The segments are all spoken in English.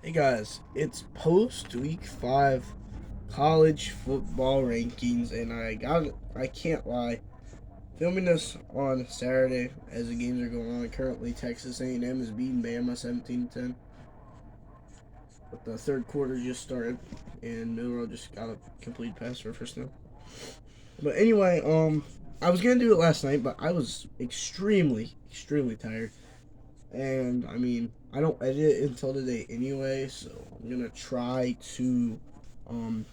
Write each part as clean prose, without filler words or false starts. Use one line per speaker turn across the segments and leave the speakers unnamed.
Hey guys, it's post week 5 college football rankings, and I can't lie, filming this on Saturday as the games are going on. Currently Texas A&M is beating Bama 17-10, but the third quarter just started and Milrow just got a complete pass for first down. But anyway, I was gonna do it last night, but I was extremely tired. And I mean, I don't edit it until today anyway, so I'm gonna try to um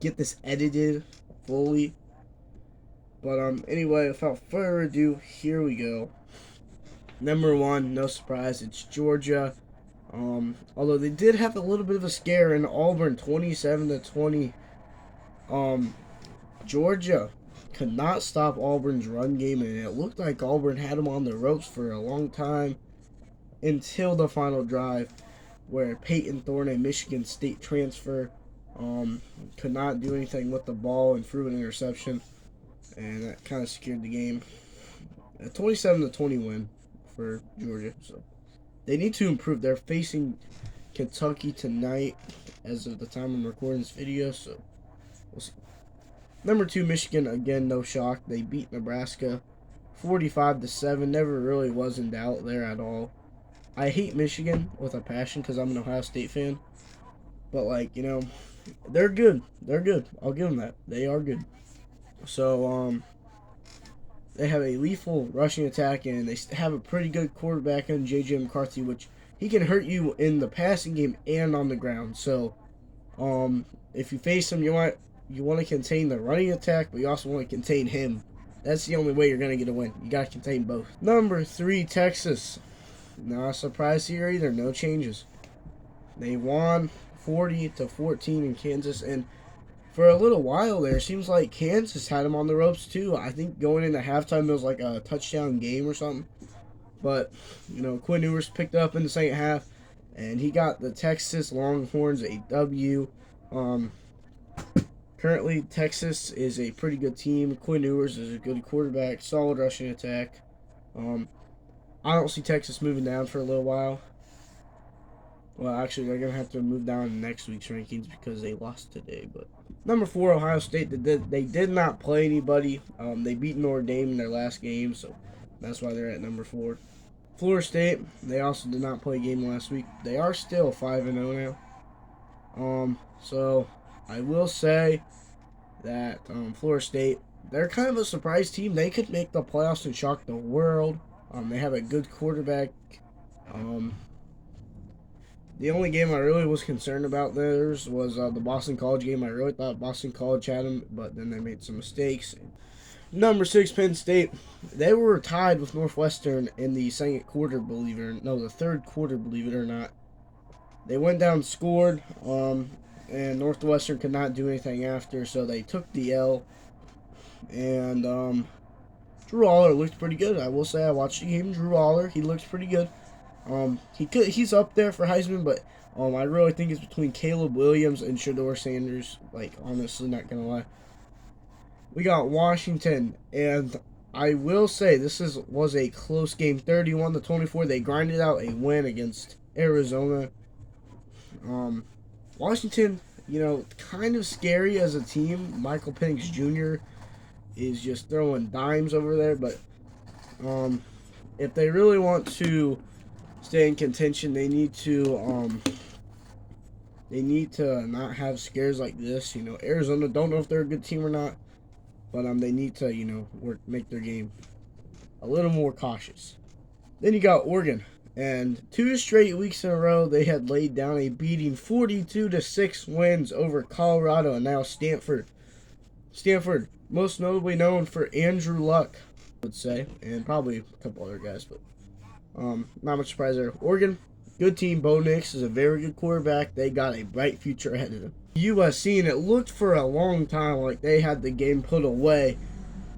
get this edited fully. But anyway, without further ado, here we go. Number one, no surprise, it's Georgia. Although they did have a little bit of a scare in Auburn, 27-20. Um, Georgia could not stop Auburn's run game, and it looked like Auburn had them on the ropes for a long time until the final drive, where Peyton Thorne, a Michigan State transfer, could not do anything with the ball and threw an interception, and that kind of secured the game. A 27-20 win for Georgia. So they need to improve. They're facing Kentucky tonight, as of the time I'm recording this video. So we'll see. Number 2, Michigan, again, no shock. They beat Nebraska 45-7. Never really was in doubt there at all. I hate Michigan with a passion because I'm an Ohio State fan. But, they're good. They're good. I'll give them that. They are good. So, they have a lethal rushing attack, and they have a pretty good quarterback in J.J. McCarthy, which he can hurt you in the passing game and on the ground. So, if you face him, you want to contain the running attack, but you also want to contain him. That's the only way you're going to get a win. You got to contain both. Number 3, Texas. Not a surprise here either. No changes. They won 40-14 in Kansas, and for a little while there, it seems like Kansas had them on the ropes too. I think going into halftime it was like a touchdown game or something. But Quinn Ewers picked up in the second half, and he got the Texas Longhorns a W. Currently, Texas is a pretty good team. Quinn Ewers is a good quarterback, solid rushing attack. I don't see Texas moving down for a little while. Well, actually, they're going to have to move down in next week's rankings because they lost today. But number 4, Ohio State, they did not play anybody. They beat Notre Dame in their last game, so that's why they're at number 4. Florida State, they also did not play a game last week. They are still 5-0 now. So I will say that Florida State, they're kind of a surprise team. They could make the playoffs and shock the world. They have a good quarterback. The only game I really was concerned about theirs was the Boston College game. I really thought Boston College had them, but then they made some mistakes. Number 6, Penn State. They were tied with Northwestern in the second quarter, the third quarter, believe it or not. They went down, scored, and Northwestern could not do anything after, so they took the L. And Drew Aller looked pretty good. I will say I watched the game. Drew Aller, he looks pretty good. He's up there for Heisman, but I really think it's between Caleb Williams and Shedeur Sanders. Honestly, not gonna lie. We got Washington, and I will say this was a close game, 31-24. They grinded out a win against Arizona. Washington, kind of scary as a team. Michael Penix Jr. is just throwing dimes over there, but if they really want to stay in contention, they need to not have scares like this. Arizona, don't know if they're a good team or not, but they need to make their game a little more cautious. Then you got Oregon, and 2 straight weeks in a row they had laid down a beating, 42-6 wins over Colorado, and now Stanford, most notably known for Andrew Luck, I would say, and probably a couple other guys, but not much surprise there. Oregon, good team. Bo Nix is a very good quarterback. They got a bright future ahead of them. USC, and it looked for a long time like they had the game put away,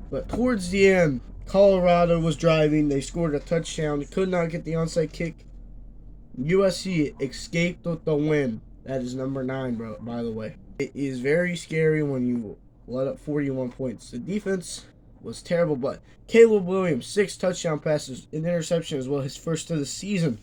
but towards the end, Colorado was driving. They scored a touchdown. They could not get the onside kick. USC escaped with the win. That is number 9, bro, by the way. It is very scary when you let up 41 points. The defense was terrible, but Caleb Williams, 6 touchdown passes, an interception as well, his first of the season.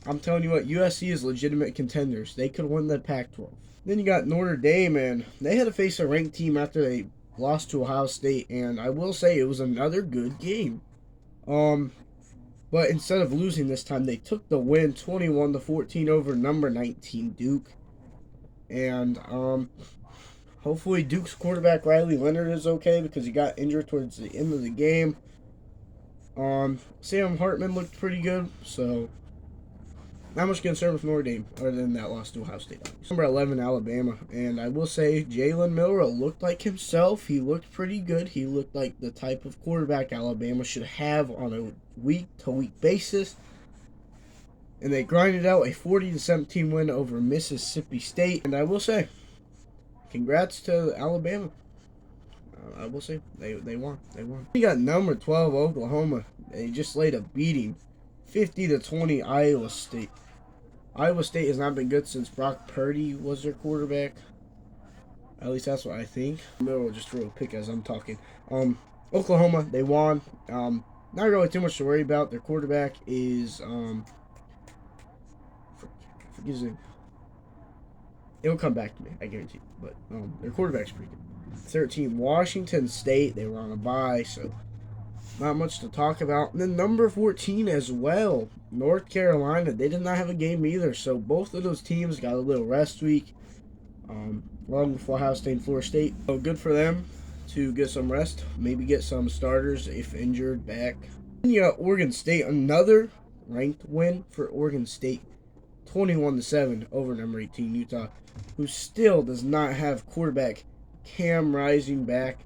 I'm telling you what, USC is legitimate contenders. They could win the Pac-12. Then you got Notre Dame, and they had to face a ranked team after they lost to Ohio State, and I will say it was another good game. But instead of losing this time, they took the win 21-14 over number 19 Duke. And hopefully Duke's quarterback Riley Leonard is okay because he got injured towards the end of the game. Sam Hartman looked pretty good, so not much concern with Notre Dame other than that loss to Ohio State. Number 11, Alabama. And I will say Jalen Miller looked like himself. He looked pretty good. He looked like the type of quarterback Alabama should have on a week-to-week basis. And they grinded out a 40-17 win over Mississippi State. And I will say, congrats to Alabama. I will say, they won. We got number 12, Oklahoma. They just laid a beating. 50-20 Iowa State. Iowa State has not been good since Brock Purdy was their quarterback. At least that's what I think. I'll just throw a pick as I'm talking. Oklahoma, they won. Not really too much to worry about. Their quarterback is forget his name. It'll come back to me, I guarantee. But their quarterback's pretty good. 13, Washington State. They were on a bye, so not much to talk about. And then number 14 as well, North Carolina. They did not have a game either, so both of those teams got a little rest week. Long before Ohio State and Florida State. So good for them to get some rest. Maybe get some starters, if injured, back. Then you got Oregon State. Another ranked win for Oregon State. 21-7 over number 18 Utah, who still does not have quarterback Cam Rising back.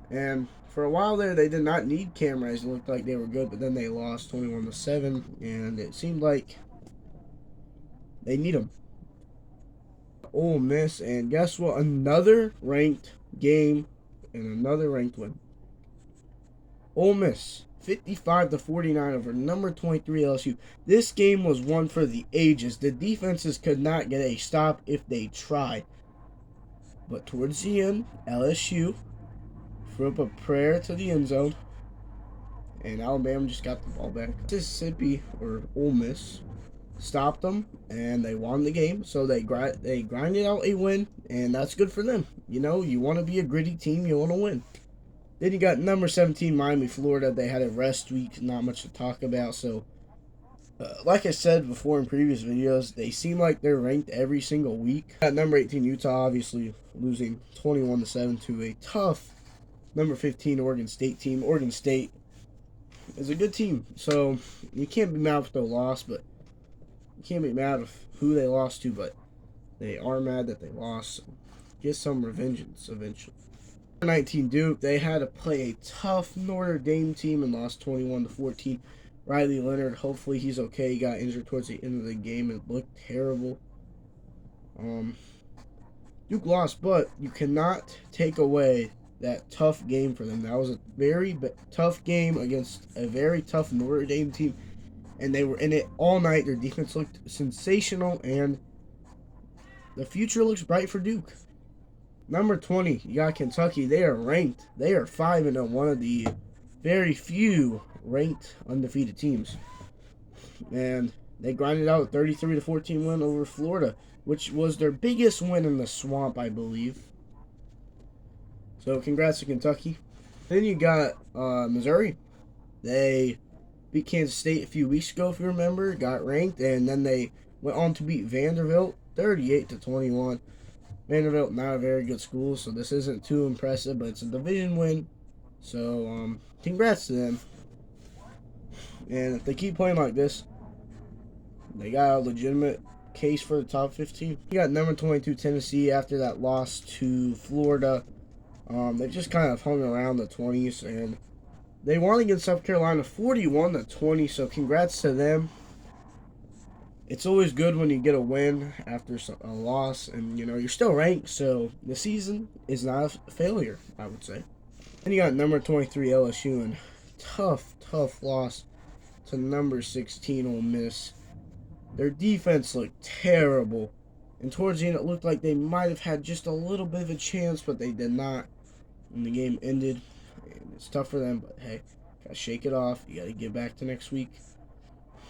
And for a while there, they did not need Cam Rising. It looked like they were good, but then they lost 21-7, and it seemed like they need him. Ole Miss, and guess what? Another ranked game and another ranked win. Ole Miss, 55-49 over number 23 LSU. This game was one for the ages. The defenses could not get a stop if they tried. But towards the end, LSU threw up a prayer to the end zone, and Alabama just got the ball back. Mississippi, or Ole Miss, stopped them, and they won the game. So they grinded out a win, and that's good for them. You know, you want to be a gritty team, you want to win. Then you got number 17, Miami, Florida. They had a rest week, not much to talk about. So, like I said before in previous videos, they seem like they're ranked every single week. Got number 18, Utah, obviously losing 21-7 to a tough number 15 Oregon State team. Oregon State is a good team, so you can't be mad with the loss, but you can't be mad with who they lost to, but they are mad that they lost. So get some revengeance eventually. 19 Duke, they had to play a tough Notre Dame team and lost 21-14. Riley Leonard, hopefully he's okay. He got injured towards the end of the game. It looked terrible. Duke lost, but you cannot take away that tough game for them. That was a very tough game against a very tough Notre Dame team, and they were in it all night. Their defense looked sensational, and the future looks bright for Duke. Number 20, you got Kentucky. They are ranked. They are 5-0, one of the very few ranked undefeated teams. And they grinded out a 33-14 win over Florida, which was their biggest win in the swamp, I believe. So congrats to Kentucky. Then you got Missouri. They beat Kansas State a few weeks ago, if you remember. Got ranked, and then they went on to beat Vanderbilt 38-21. Vanderbilt, not a very good school, so this isn't too impressive, but it's a division win. So, congrats to them. And if they keep playing like this, they got a legitimate case for the top 15. You got number 22 Tennessee after that loss to Florida. They just kind of hung around the 20s, and they won against South Carolina 41-20, so congrats to them. It's always good when you get a win after a loss, and you know you're still ranked, so the season is not a failure, I would say. Then you got number 23 LSU, and tough loss to number 16 Ole Miss. Their defense looked terrible, and towards the end it looked like they might have had just a little bit of a chance, but they did not. And the game ended, and it's tough for them, but hey, gotta shake it off. You gotta get back to next week.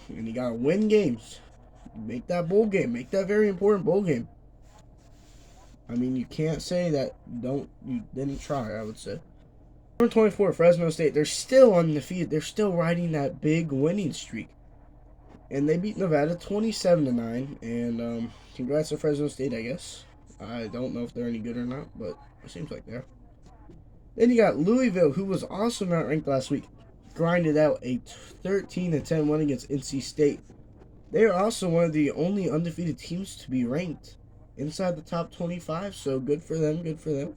and you gotta win games. Make that bowl game. Make that very important bowl game. I mean, you can't say that you didn't try, I would say. Number 24, Fresno State. They're still undefeated. They're still riding that big winning streak. And they beat Nevada 27-9. And congrats to Fresno State, I guess. I don't know if they're any good or not, but it seems like they are. Then you got Louisville, who was also not ranked last week. Grinded out a 13-10 win against NC State. They are also one of the only undefeated teams to be ranked inside the top 25, so good for them, good for them.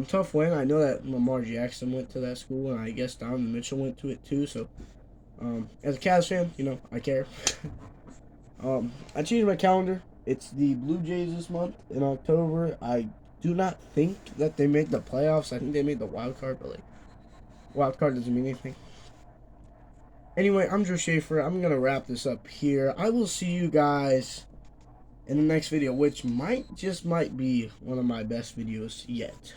Tough win. I know that Lamar Jackson went to that school, and I guess Donovan Mitchell went to it too, so as a Cavs fan, I care. I changed my calendar. It's the Blue Jays this month in October. I do not think that they made the playoffs. I think they made the wild card, but wild card doesn't mean anything. Anyway, I'm Drew Schaefer. I'm going to wrap this up here. I will see you guys in the next video, which might be one of my best videos yet.